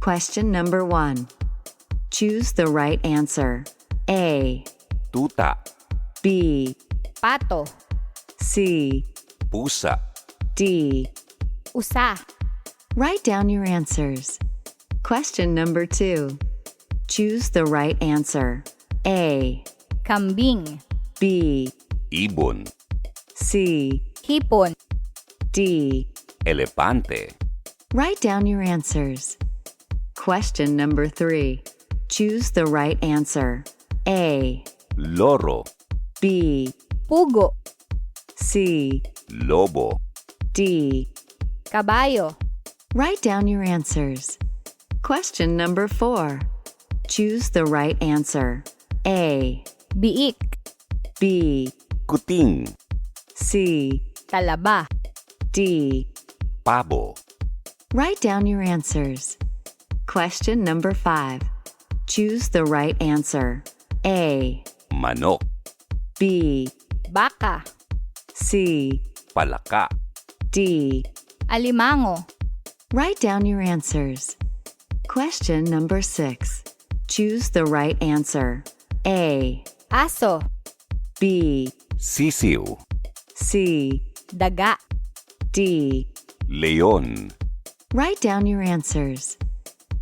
Question number 1. Choose the right answer. A, Tuta, B, Pato. C, pusa, D. Usa. Write down your answers. Question number 2. Choose the right answer. A, Kambing. B, ibon, C, Hipon. D. elepante, Write down your answers. Question number 3. Choose the right answer. A, loro, B, Pugo. C, lobo, D. Kabayo. Write down your answers. Question number 4. Choose the right answer. A, Biik. B, kuting, C, Talaba. D. pabo, Write down your answers. Question number 5. Choose the right answer. A, manok, B, Baka. C, palaka, D. Alimango. Write down your answers. Question number 6. Choose the right answer. A, Aso. B, sisiw, C, Daga. D. leon, Write down your answers.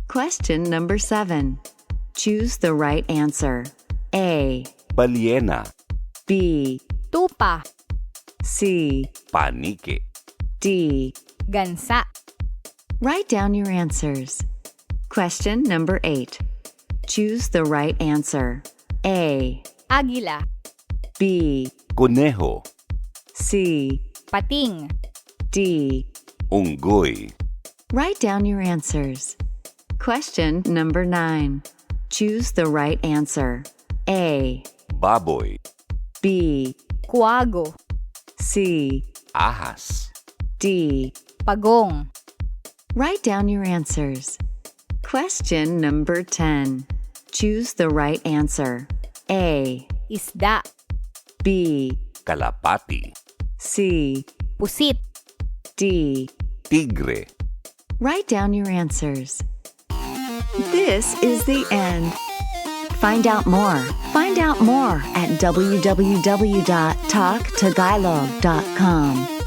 Question number 7. Choose the right answer. A, balyena, B, Tupa. C, panike, D. Gansa. Write down your answers. Question number 8. Choose the right answer. A, Agila. B, conejo, C, Pating. D. unggoy, Write down your answers. Question number 9. Choose the right answer. A, baboy, B, Kuwago. C, ahas, D. Pagong. Write down your answers. Question number 10. Choose the right answer. A, Isda. B, kalapati, C, Pusit. D. tigre. Write down your answers. This is the end. Find out more. Find out more at www.talktagalog.com.